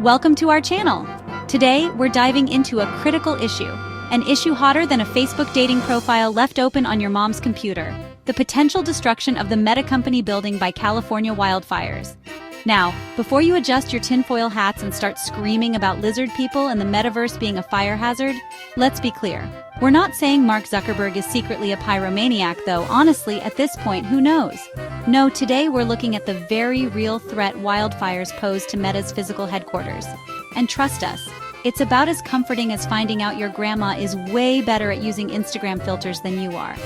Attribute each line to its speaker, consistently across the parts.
Speaker 1: welcome to our channel. Today, we're diving into a critical issue, an issue hotter than a Facebook dating profile left open on your mom's computer, the potential destruction of the Meta company building by California wildfires. Now, before you adjust your tinfoil hats and start screaming about lizard people and the metaverse being a fire hazard, let's be clear. We're not saying Mark Zuckerberg is secretly a pyromaniac, though honestly, at this point, who knows? No, today we're looking at the very real threat wildfires pose to Meta's physical headquarters. And trust us, it's about as comforting as finding out your grandma is way better at using Instagram filters than you are.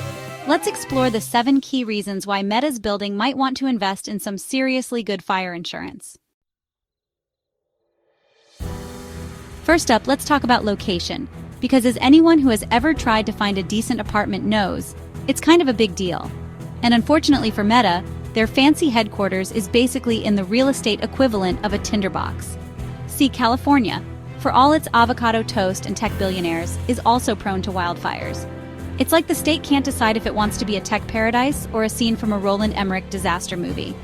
Speaker 1: Let's explore the 7 key reasons why Meta's building might want to invest in some seriously good fire insurance. First up, let's talk about location, because as anyone who has ever tried to find a decent apartment knows, it's kind of a big deal. And unfortunately for Meta, their fancy headquarters is basically in the real estate equivalent of a tinderbox. See, California, for all its avocado toast and tech billionaires, is also prone to wildfires. It's like the state can't decide if it wants to be a tech paradise or a scene from a Roland Emmerich disaster movie.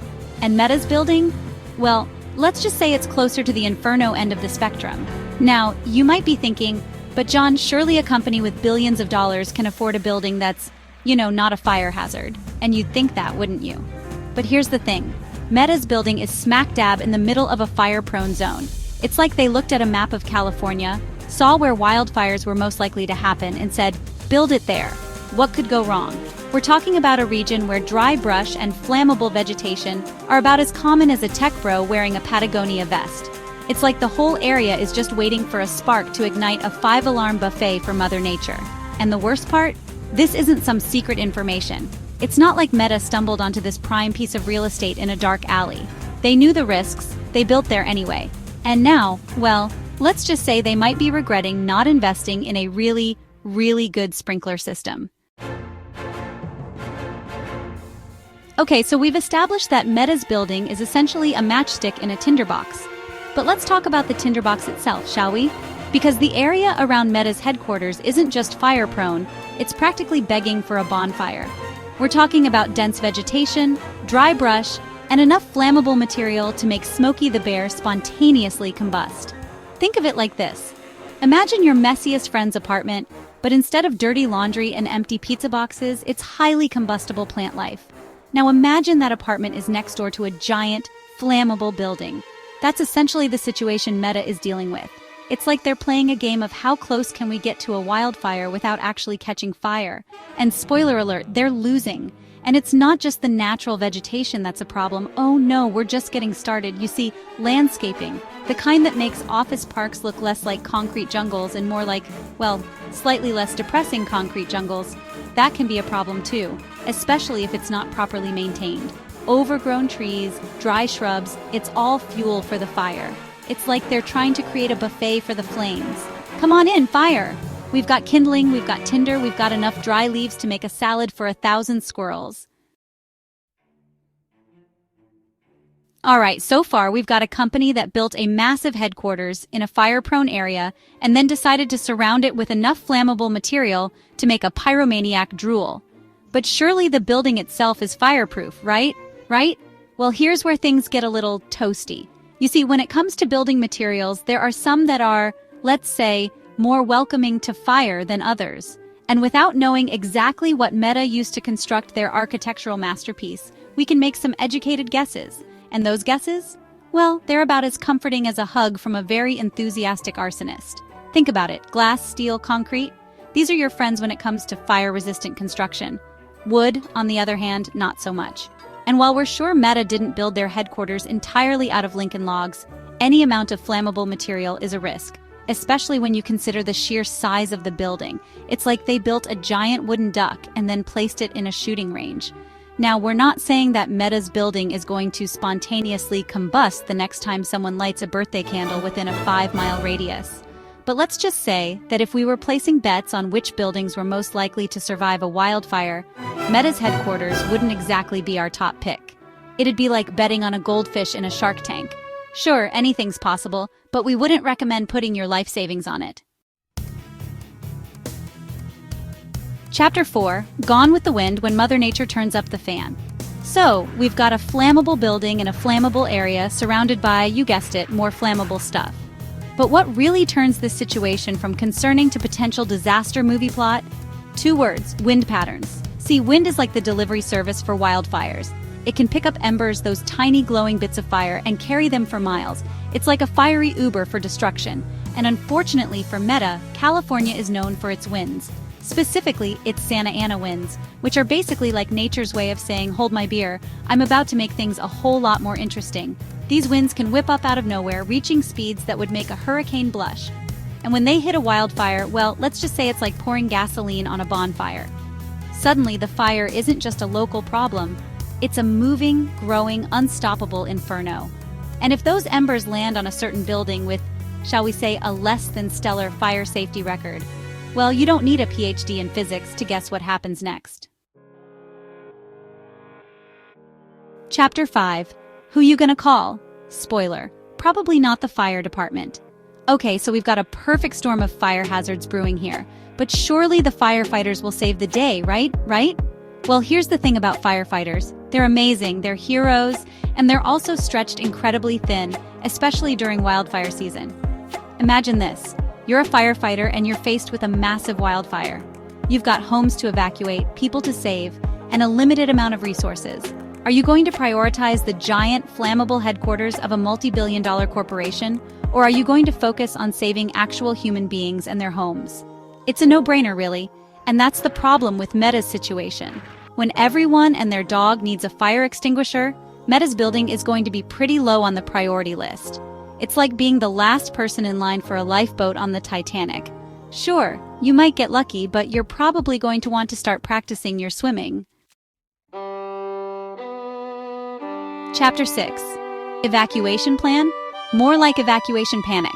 Speaker 1: And Meta's building? Well, let's just say it's closer to the inferno end of the spectrum. Now, you might be thinking, but John, surely a company with billions of dollars can afford a building that's, not a fire hazard. And you'd think that, wouldn't you? But here's the thing. Meta's building is smack dab in the middle of a fire-prone zone. It's like they looked at a map of California, saw where wildfires were most likely to happen, and said, build it there. What could go wrong? We're talking about a region where dry brush and flammable vegetation are about as common as a tech bro wearing a Patagonia vest. It's like the whole area is just waiting for a spark to ignite a 5-alarm buffet for Mother Nature. And the worst part? This isn't some secret information. It's not like Meta stumbled onto this prime piece of real estate in a dark alley. They knew the risks, they built there anyway. And now, well, let's just say they might be regretting not investing in a really good sprinkler system. Okay, so we've established that Meta's building is essentially a matchstick in a tinderbox. But let's talk about the tinderbox itself, shall we? Because the area around Meta's headquarters isn't just fire-prone, it's practically begging for a bonfire. We're talking about dense vegetation, dry brush, and enough flammable material to make Smokey the Bear spontaneously combust. Think of it like this. Imagine your messiest friend's apartment, but instead of dirty laundry and empty pizza boxes, it's highly combustible plant life. Now imagine that apartment is next door to a giant, flammable building. That's essentially the situation Meta is dealing with. It's like they're playing a game of how close can we get to a wildfire without actually catching fire. And spoiler alert, they're losing. And it's not just the natural vegetation that's a problem. Oh no, we're just getting started. You see, landscaping, the kind that makes office parks look less like concrete jungles and more like, well, slightly less depressing concrete jungles, that can be a problem too, especially if it's not properly maintained. Overgrown trees, dry shrubs, it's all fuel for the fire. It's like they're trying to create a buffet for the flames. Come on in, fire! We've got kindling, we've got tinder, we've got enough dry leaves to make a salad for 1,000 squirrels. Alright, so far we've got a company that built a massive headquarters in a fire-prone area and then decided to surround it with enough flammable material to make a pyromaniac drool. But surely the building itself is fireproof, right? Right? Well, here's where things get a little toasty. You see, when it comes to building materials, there are some that are, let's say, more welcoming to fire than others. And without knowing exactly what Meta used to construct their architectural masterpiece, we can make some educated guesses. And those guesses? Well, they're about as comforting as a hug from a very enthusiastic arsonist. Think about it. Glass, steel, concrete. These are your friends when it comes to fire-resistant construction. Wood, on the other hand, not so much. And while we're sure Meta didn't build their headquarters entirely out of Lincoln logs, any amount of flammable material is a risk, especially when you consider the sheer size of the building. It's like they built a giant wooden duck and then placed it in a shooting range. Now, we're not saying that Meta's building is going to spontaneously combust the next time someone lights a birthday candle within a 5-mile radius. But let's just say that if we were placing bets on which buildings were most likely to survive a wildfire, Meta's headquarters wouldn't exactly be our top pick. It'd be like betting on a goldfish in a shark tank. Sure, anything's possible, but we wouldn't recommend putting your life savings on it. Chapter 4, Gone with the Wind when Mother Nature turns up the fan. So, we've got a flammable building in a flammable area surrounded by, you guessed it, more flammable stuff. But what really turns this situation from concerning to potential disaster movie plot? 2 words: wind patterns. See, wind is like the delivery service for wildfires. It can pick up embers, those tiny glowing bits of fire, and carry them for miles. It's like a fiery Uber for destruction. And unfortunately for Meta, California is known for its winds. Specifically, its Santa Ana winds, which are basically like nature's way of saying, "Hold my beer, I'm about to make things a whole lot more interesting." These winds can whip up out of nowhere, reaching speeds that would make a hurricane blush. And when they hit a wildfire, well, let's just say it's like pouring gasoline on a bonfire. Suddenly, the fire isn't just a local problem. It's a moving, growing, unstoppable inferno. And if those embers land on a certain building with, shall we say, a less than stellar fire safety record, well, you don't need a PhD in physics to guess what happens next. Chapter 5. Who you gonna call? Spoiler, probably not the fire department. Okay, so we've got a perfect storm of fire hazards brewing here. But surely the firefighters will save the day, right? Well, here's the thing about firefighters. They're amazing, they're heroes, and they're also stretched incredibly thin, especially during wildfire season. Imagine this. You're a firefighter and you're faced with a massive wildfire. You've got homes to evacuate, people to save, and a limited amount of resources. Are you going to prioritize the giant, flammable headquarters of a multi-billion-dollar corporation, or are you going to focus on saving actual human beings and their homes? It's a no-brainer, really, and that's the problem with Meta's situation. When everyone and their dog needs a fire extinguisher, Meta's building is going to be pretty low on the priority list. It's like being the last person in line for a lifeboat on the Titanic. Sure, you might get lucky, but you're probably going to want to start practicing your swimming. Chapter 6. Evacuation plan? More like evacuation panic.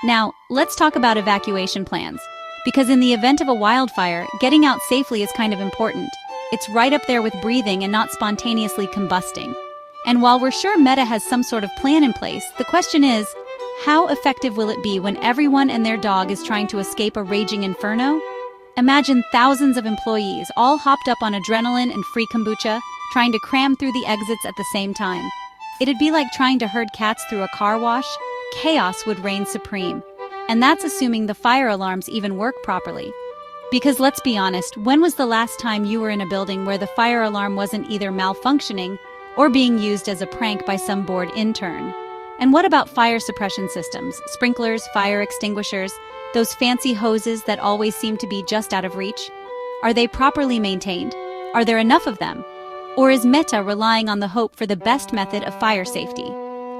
Speaker 1: Now, let's talk about evacuation plans. Because in the event of a wildfire, getting out safely is kind of important. It's right up there with breathing and not spontaneously combusting. And while we're sure Meta has some sort of plan in place, the question is, how effective will it be when everyone and their dog is trying to escape a raging inferno? Imagine thousands of employees all hopped up on adrenaline and free kombucha, trying to cram through the exits at the same time. It'd be like trying to herd cats through a car wash. Chaos would reign supreme. And that's assuming the fire alarms even work properly. Because let's be honest, when was the last time you were in a building where the fire alarm wasn't either malfunctioning or being used as a prank by some bored intern? And what about fire suppression systems, sprinklers, fire extinguishers, those fancy hoses that always seem to be just out of reach? Are they properly maintained? Are there enough of them? Or is Meta relying on the hope for the best method of fire safety?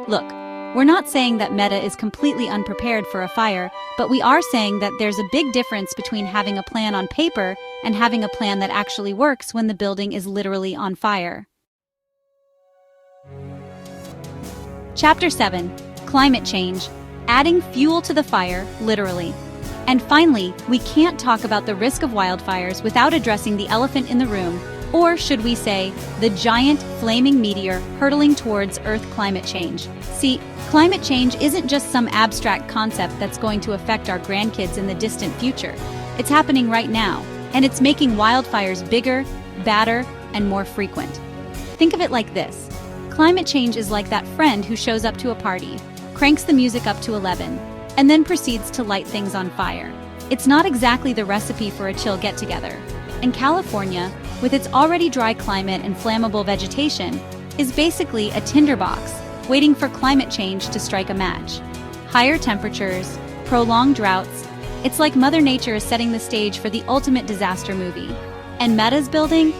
Speaker 1: Look, we're not saying that Meta is completely unprepared for a fire, but we are saying that there's a big difference between having a plan on paper and having a plan that actually works when the building is literally on fire. Chapter 7. Climate change. Adding fuel to the fire, literally. And finally, we can't talk about the risk of wildfires without addressing the elephant in the room, or should we say, the giant flaming meteor hurtling towards Earth climate change. See, climate change isn't just some abstract concept that's going to affect our grandkids in the distant future. It's happening right now, and it's making wildfires bigger, badder, and more frequent. Think of it like this. Climate change is like that friend who shows up to a party, cranks the music up to 11, and then proceeds to light things on fire. It's not exactly the recipe for a chill get-together. And California, with its already dry climate and flammable vegetation, is basically a tinderbox, waiting for climate change to strike a match. Higher temperatures, prolonged droughts, it's like Mother Nature is setting the stage for the ultimate disaster movie. And Meta's building?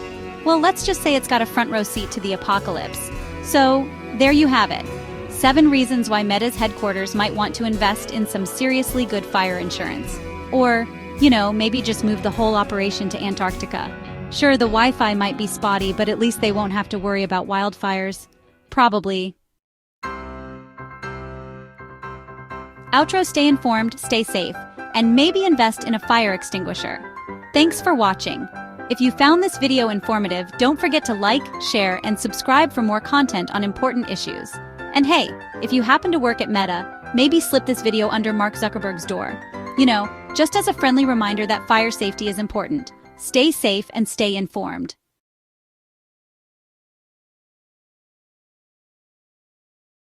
Speaker 1: Well, let's just say it's got a front row seat to the apocalypse. So, there you have it. 7 reasons why Meta's headquarters might want to invest in some seriously good fire insurance. Or, maybe just move the whole operation to Antarctica. Sure, the Wi-Fi might be spotty, but at least they won't have to worry about wildfires. Probably. Outro: stay informed, stay safe, and maybe invest in a fire extinguisher. Thanks for watching. If you found this video informative, don't forget to like, share, and subscribe for more content on important issues. And hey, if you happen to work at Meta, maybe slip this video under Mark Zuckerberg's door. Just as a friendly reminder that fire safety is important. Stay safe and stay informed.